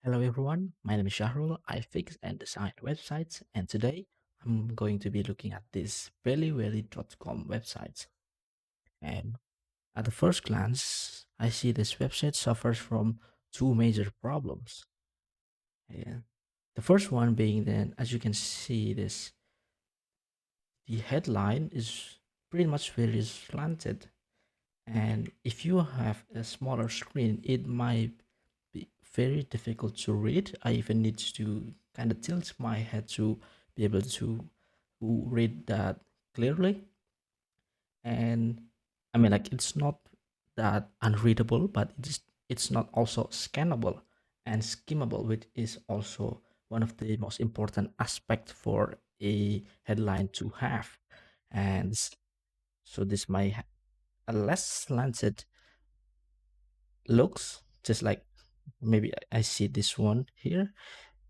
Hello everyone, my name is Syahrul. I fix and design websites, and today I'm going to be looking at this BelliWelli.com website. And at the first glance, I see this website suffers from two major problems. And the first one being that, as you can see, the headline is pretty much very slanted. And if you have a smaller screen, it might be very difficult to read. I even need to kind of tilt my head to be able to read that clearly. And I mean, like, it's not that unreadable, but it's not also scannable and skimmable, which is also one of the most important aspects for a headline to have. And so this might a less slanted looks, just like maybe I see this one here,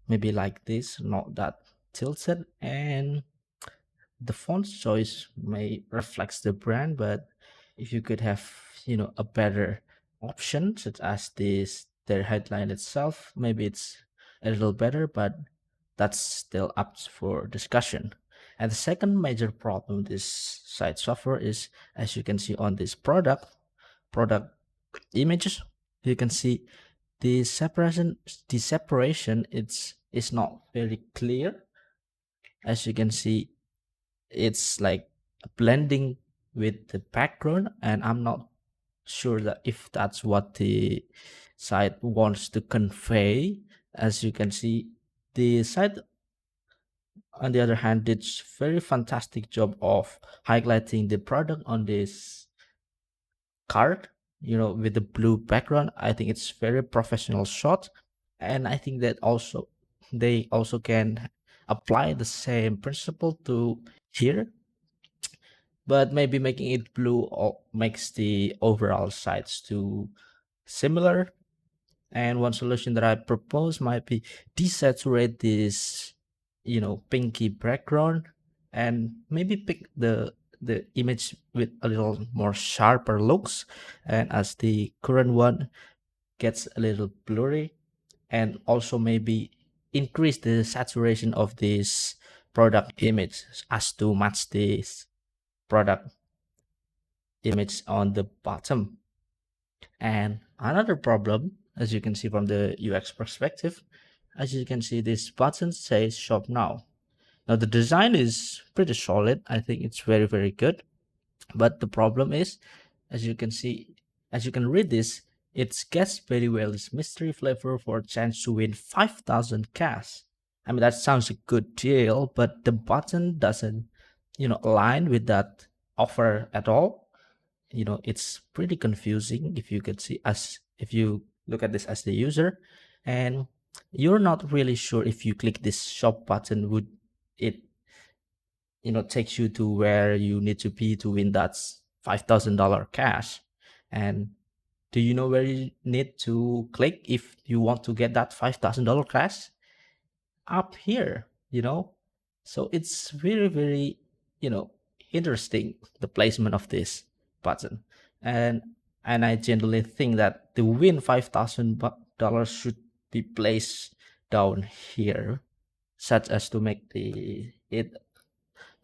maybe like this, not that tilted, and the font choice may reflects the brand, but if you could have, a better option, such as their headline itself, maybe it's a little better, but that's still up for discussion. And the second major problem this site suffer is, as you can see on this product images, you can see the separation it's is not very clear. As you can see, it's like blending with the background, and I'm not sure that if that's what the site wants to convey. As you can see, the site on the other hand did very fantastic job of highlighting the product on this card, with the blue background. I think it's very professional shot, and I think that also they also can apply the same principle to here, but maybe making it blue makes the overall sides too similar. And one solution that I propose might be desaturate this, pinky background, and maybe pick the image with a little more sharper looks. And as the current one gets a little blurry, and also maybe increase the saturation of this product image as to match this product image on the bottom. And another problem, as you can see from the UX perspective, as you can see, this button says shop now. Now the design is pretty solid. I think it's very, very good. But the problem is, as you can see, as you can read this, it gets very well this mystery flavor for a chance to win 5,000 cash. I mean, that sounds a good deal, but the button doesn't, align with that offer at all. It's pretty confusing if you could see, as if you look at this as the user, and you're not really sure if you click this shop button, would it, takes you to where you need to be to win that $5,000 cash. And do you know where you need to click if you want to get that $5,000 cash? Up here, so it's very, very, you know interesting, the placement of this button. And and I generally think that the win $5,000 should be placed down here, such as to make the it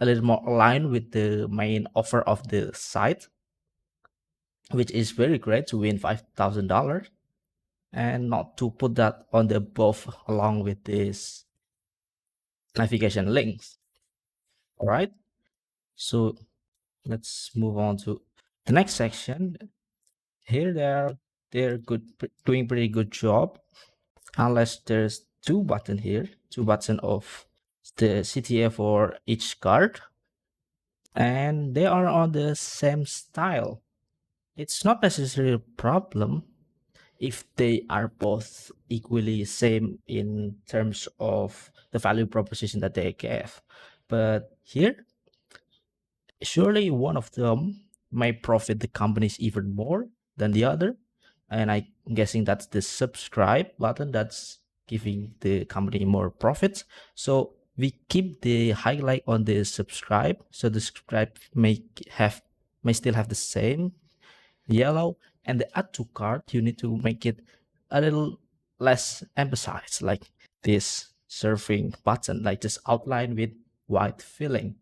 a little more aligned with the main offer of the site, which is very great to win $5,000, and not to put that on the above along with this navigation links. All right, so let's move on to the next section. Here they're doing pretty good job, unless there's two button of the CTA for each card, and they are on the same style. It's not necessarily a problem if they are both equally same in terms of the value proposition that they give. But here, surely one of them may profit the companies even more than the other. And I'm guessing that's the subscribe button that's giving the company more profits. So we keep the highlight on the subscribe. So the subscribe may still have the same yellow, and the add to cart you need to make it a little less emphasized, like this surfing button, like just outlined with white filling.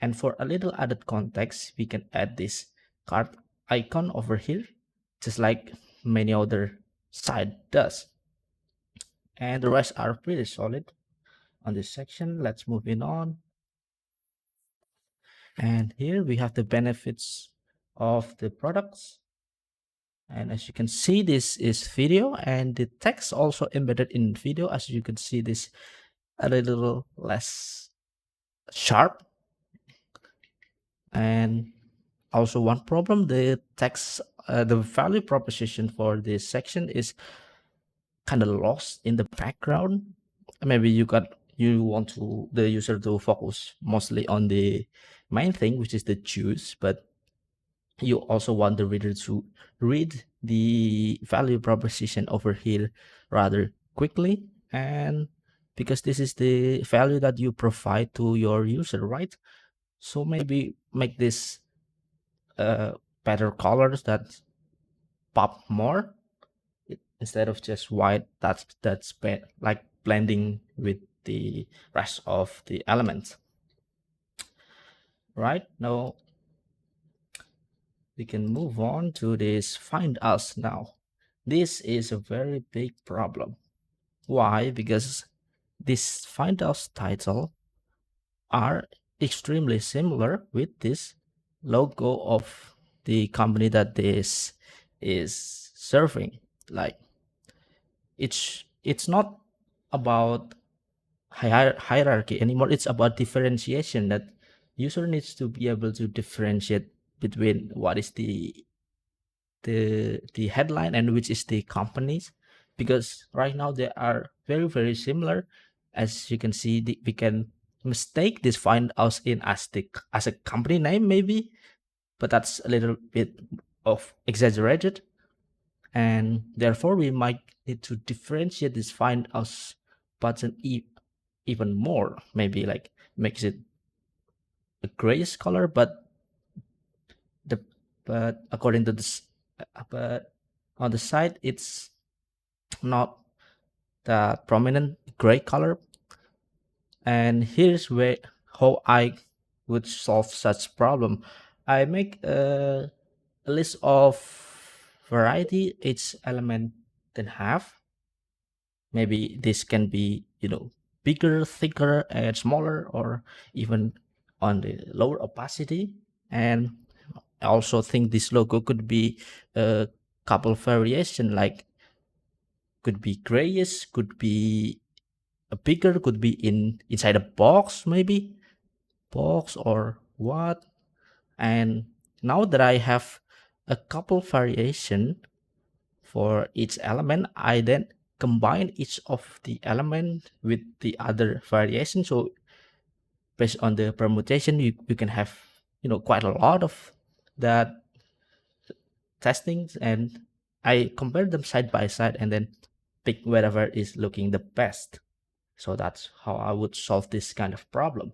And for a little added context, we can add this card icon over here, just like many other site does. And the rest are pretty solid on this section. Let's move in on. And here we have the benefits of the products. And as you can see, this is video, and the text also embedded in video. As you can see, this a little less sharp. And also one problem, the text, the value proposition for this section is kind of lost in the background. Maybe you want to the user to focus mostly on the main thing, which is the juice, but you also want the reader to read the value proposition over here rather quickly, and because this is the value that you provide to your user, right? So maybe make this better colors that pop more, instead of just white that's like blending with the rest of the elements. Right now we can move on to this find us now. This is a very big problem. Why? Because this find us title are extremely similar with this logo of the company that this is serving. Like it's not about hierarchy anymore. It's about differentiation, that user needs to be able to differentiate between what is the headline and which is the companies, because right now they are very similar. As you can see, we can mistake this find us in as a company name maybe, but that's a little bit of exaggerated, and therefore we might need to differentiate this find us button even more, maybe like makes it a grayish color, the but according to this but on the side it's not the prominent gray color. And here's where how I would solve such problem. I make a list of variety each element can have. Maybe this can be, bigger, thicker, and smaller, or even on the lower opacity. And I also think this logo could be a couple variation, like could be grayish, could be a bigger, could be inside a box, maybe box or what. And now that I have a couple variation for each element, I then combine each of the element with the other variation. So based on the permutation, you can have, quite a lot of that testings, and I compare them side by side and then pick whatever is looking the best. So that's how I would solve this kind of problem.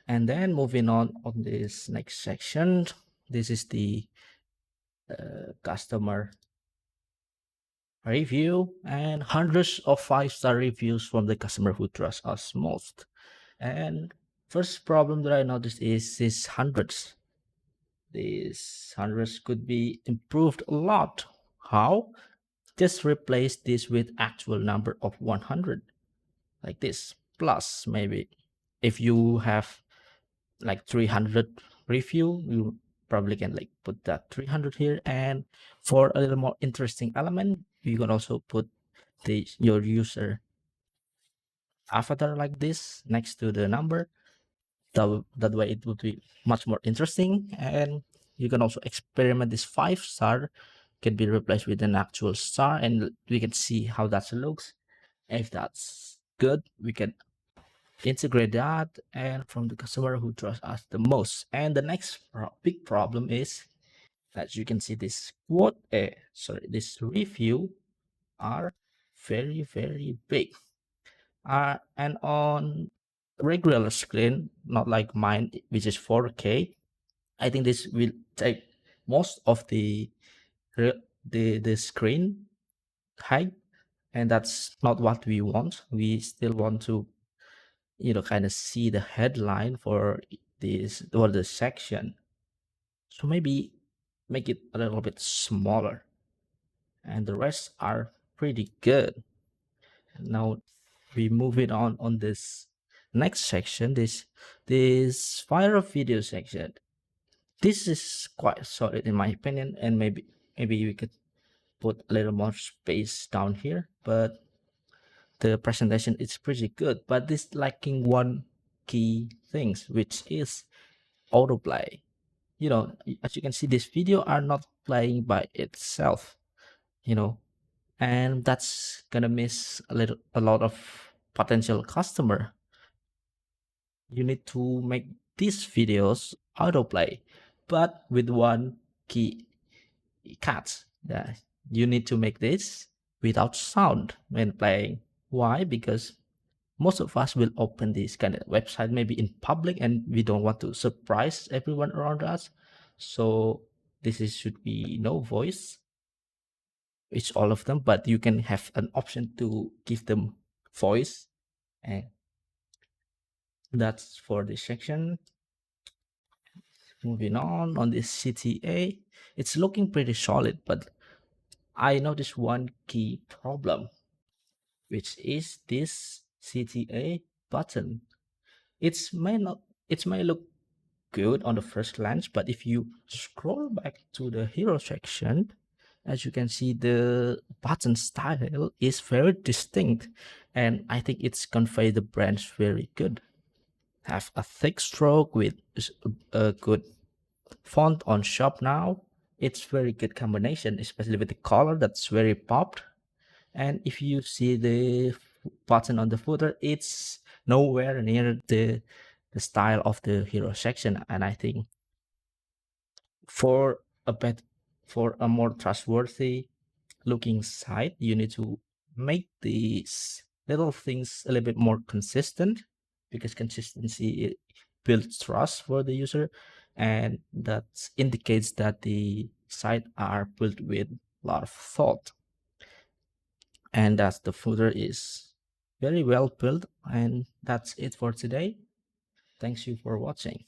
And then moving on this next section, this is the customer review and hundreds of 5-star reviews from the customer who trust us most. And first problem that I noticed is these hundreds. These hundreds could be improved a lot. How? Just replace this with actual number of 100, like this, plus maybe if you have like 300 review, you probably can like put that 300 here. And for a little more interesting element, you can also put your user avatar like this next to the number. That way it would be much more interesting. And you can also experiment this 5-star can be replaced with an actual star, and we can see how that looks. If that's good, we can integrate that, and from the customer who trusts us the most. And the next big problem is that you can see this this review are very big, and on regular screen, not like mine which is 4K, I think this will take most of the screen height, and that's not what we want. We still want to, kind of see the headline for this or the section. So maybe make it a little bit smaller, and the rest are pretty good. Now we move it on this next section, this viral video section. This is quite solid in my opinion, and maybe we could put a little more space down here, but the presentation is pretty good, but this lacking one key things, which is autoplay. As you can see, this video are not playing by itself, you know and that's gonna miss a lot of potential customer. You need to make these videos autoplay, but with one key catch. Yeah, you need to make this without sound when playing. Why? Because most of us will open this kind of website maybe in public, and we don't want to surprise everyone around us. So should be no voice. It's all of them, but you can have an option to give them voice, and that's for this section. Moving on this CTA, it's looking pretty solid, but I noticed one key problem, which is this CTA button. It may look good on the first glance, but if you scroll back to the hero section, as you can see, the button style is very distinct, and I think it's convey the brands very good. Have a thick stroke with a good font on shop now. It's very good combination, especially with the color that's very popped. And if you see the button on the footer, it's nowhere near the style of the hero section. And I think for a bet for a more trustworthy looking site, you need to make these little things a little bit more consistent, because consistency builds trust for the user, and that indicates that the site are built with a lot of thought, and that the footer is very well built. And that's it for today. Thanks you for watching.